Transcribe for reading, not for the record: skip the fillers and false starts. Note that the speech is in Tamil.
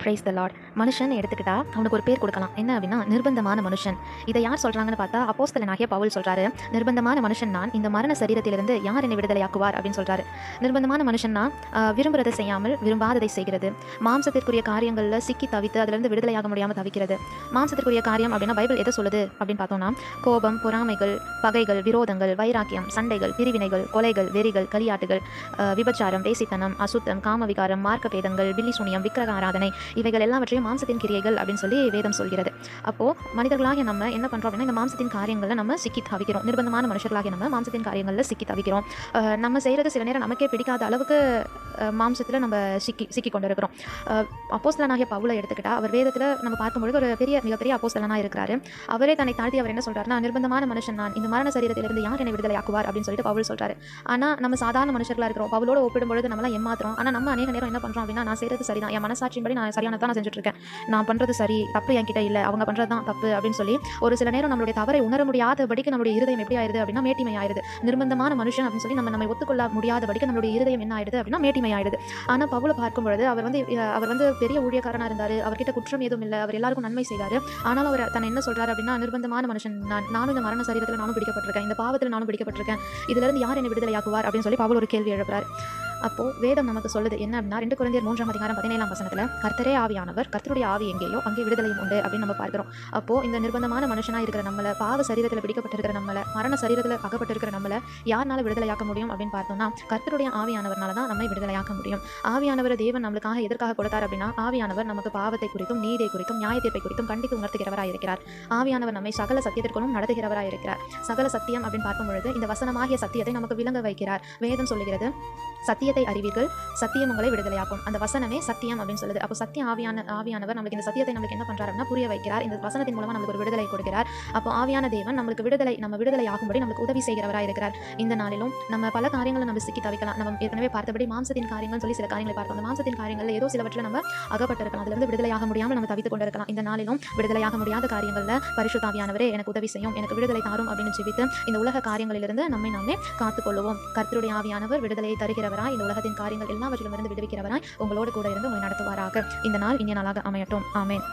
Praise the Lord. மனுஷன் எடுத்துக்கிட்டா அவனுக்கு ஒரு பேர் கொடுக்கலாம். என்ன அப்படின்னா நிர்பந்தமான மனுஷன். இதை யார் சொல்றாங்கன்னு பார்த்தா அப்போஸ்தலனாகிய பவுல் சொல்றாரு. நிர்பந்தமான மனுஷன் நான், இந்த மரண சரீரத்திலிருந்து யார் என்னை விடுதலையாக்குவார் அப்படின்னு சொல்றாரு. நிர்பந்தமான மனுஷன்னா விரும்புறதை செய்யாமல் விரும்பாததை செய்கிறது. மாம்சத்திற்குரிய காரியங்கள்ல சிக்கி தவித்து அதிலிருந்து விடுதலையாக முடியாமல் தவிக்கிறது. மாம்சத்திற்குரிய காரியம் அப்படின்னா பைபிள் எதை சொல்லுது அப்படின்னு பார்த்தோம்னா கோபம், பொறாமைகள், பகைகள், விரோதங்கள், வைராக்கியம், சண்டைகள், பிரிவினைகள், கொலைகள், வெறிகள், களியாட்டுகள், விபச்சாரம், வேசித்தனம், அசுத்தம், காமவிகாரம், மார்க்க பேதங்கள், பில்லி சூனியம், விக்கிரக ஆராதனை, இவைகள் எல்லாவற்றையும் மாம்சத்தின் கிரியைகள் அப்படின்னு சொல்லி வேதம் சொல்கிறது. அப்போ மனிதர்களாகிய நம்ம என்ன பண்றோம் அப்படின்னா இந்த மாம்சத்தின் காரியங்களில் நம்ம சிக்கி தவிக்கிறோம். நிர்பந்தமான மனுஷர்களாகிய நம்ம மாம்சத்தின் காரியங்களில் சிக்கி தவிக்கிறோம். நம்ம செய்யறது சில நேரம் நமக்கே பிடிக்காத அளவுக்கு மாம்சத்தில் நம்ம சிக்கி கொண்டு இருக்கிறோம். அப்போஸ்தலனாகிய பவுலை எடுத்துக்கிட்டா அவர் வேதத்தில் நம்ம பார்க்கும்பொழுது ஒரு மிகப்பெரிய அப்போஸ்தலனாக இருக்கிறாரு. அவரே தன்னை தாழ்த்தி அவர் என்ன சொல்றாருன்னா நிர்பந்தமான மனுஷன் நான், இந்த மரண சரீரத்திலிருந்து யார் என்னை விடுதலையாக்குவார் அப்படின்னு சொல்லிட்டு பவுல் சொல்றாரு. ஆனால் நம்ம சாதாரண மனுஷர்களாக இருக்கிறோம். பவுலோட ஒப்பிடும்பொழுது நம்மளாம் ஏமாத்துறோம். ஆனால் நம்ம அநேக நேரம் என்ன பண்றோம் அப்படின்னா நான் செய்யறது சரிதான், என் மனசாட்சியின்படி நான் சரியானதான் நான் செஞ்சுட்டு இருக்கேன், நான் பண்றது சரி, தப்பு என்கிட்ட இல்லை, அவங்க பண்றது தான் தப்பு அப்படின்னு சொல்லி ஒரு சில நேரம் நம்மளுடைய தவறை உணர முடியாதபடிக்கு நம்மளுடைய இருதயம் எப்படி ஆயிடுது அப்படின்னா மேட்டிமை ஆயிடுது. நிர்பந்தமான மனுஷன் அப்படின்னு சொல்லி நம்ம ஒத்துக்கொள்ள முடியாதபடிக்கு நம்மளுடைய இருதயம் என்ன ஆயிடுது அப்படின்னா மேட்டிமை ஆயிடுது. ஆனால் பவுலை பார்க்கும் பொழுது அவர் வந்து பெரிய ஊழியக்காரனா இருந்தாரு, அவர்கிட்ட குற்றம் எதுவும் இல்லை, அவர் எல்லாருக்கும் நன்மை செய்தாரு. ஆனாலும் அவர் தன்னை என்ன சொல்றாரு அப்படின்னா நிர்பந்தமான மனுஷன் நானும் இந்த மரண சரீரத்தில் நானும் பிடிக்கப்பட்டிருக்கேன், இந்த பாவத்தில் நானும் பிடிக்கப்பட்டிருக்கேன், இதுல இருந்து யார் என்னை விடுதலையாக்குவார் அப்படின்னு சொல்லி பவுல் ஒரு கேள்வி எழுப்புறாரு. அப்போ வேதம் நமக்கு சொல்லுது என்ன அப்படின்னா 2 கொரிந்தியர் 3:17 கர்த்தரே ஆவியானவர், கர்த்தருடைய ஆவி எங்கேயோ அங்கே விடுதலையும் உண்டு அப்படின்னு நம்ம பார்க்கிறோம். அப்போ இந்த நிர்பந்தமான மனுஷனா இருக்கிற நம்மள, பாவ சரீரத்தில் பிடிக்கப்பட்டிருக்கிற நம்மள, மரண சரீரத்தில் அகப்பட்டிருக்கிற நம்மள யாருனால விடுதலையாக்க முடியும் அப்படின்னு பார்த்தோம்னா கர்த்தருடைய ஆவியானவர்னால தான் நம்மை விடுதலையாக்க முடியும். ஆவியானவர் தேவன் நம்மளுக்காக எதற்காக கொடுத்தார் அப்படின்னா ஆவியானவர் நமக்கு பாவத்தை குறித்தும் நீதியை குறித்தும் நியாயத்தீர்ப்பை குறித்தும் கண்டித்து உணர்த்துகிறவராக இருக்கிறார். ஆவியானவர் நம்மை சகல சத்தியத்திற்குள்ளும் நடத்துகிறவராக இருக்கிறார். சகல சத்தியம் அப்படின்னு பார்க்கும் பொழுது இந்த வசனமாகிய சத்தியத்தை நமக்கு விளங்க வைக்கிறார். வேதம் சொல்லுகிறது சத்தியத்தை அறிவீர்கள், சத்தியம் உங்களை விடுதலையாக்கும். அந்த வசனமே சத்தியம் அப்படின்னு சொல்லுது. அப்போ சத்திய ஆவியானவர் நம்மளுக்கு இந்த சத்தியத்தை நம்மளுக்கு என்ன பண்றாரு அப்படின்னா புரிய வைக்கிறார். இந்த வசனத்தின் மூலமா நமக்கு ஒரு விடுதலை கொடுக்கிறார். அப்போ ஆவியான தேவன் நம்மளுக்கு நம்ம விடுதலை ஆகும்படி நம்மளுக்கு உதவி செய்கிறவராக இருக்கிறார். இந்த நாளிலும் நம்ம பல காரியங்களை நம்ம சிக்கி தவிக்கலாம். நம்ம ஏற்கனவே பார்த்தபடி மாம்சத்தின் காரியங்கள் சொல்லி சில காரியங்களை பார்த்தோம். அந்த மாம்சத்தின் காரியங்களில் ஏதோ சிலவற்றில் நம்ம அகப்பட்டிருக்கலாம், அதிலிருந்து விடுதலையாக முடியாமல் நம்ம தவித்துக் கொண்டிருக்கலாம். இந்த நாளிலும் விடுதலையாக முடியாத காரியங்களில் பரிசுத்த ஆவியானவரே எனக்கு உதவி செய்யும், எனக்கு விடுதலை தாரும் அப்படின்னு ஜெபித்து இந்த உலக காரியங்களிலிருந்து நம்மை நாமே காத்துக்கொள்வோம். கர்த்தருடைய ஆவியானவர் விடுதலையை தருகிறவராய், இந்த உலகத்தின் காரியங்கள் எல்லாவற்றிலும் இருந்து விடுவிக்கிறவராய் உங்களோடு கூட இருந்து உங்களை நடத்துவாராக. இந்த நாள் இனிய நாளாக அமையட்டும். ஆமென்.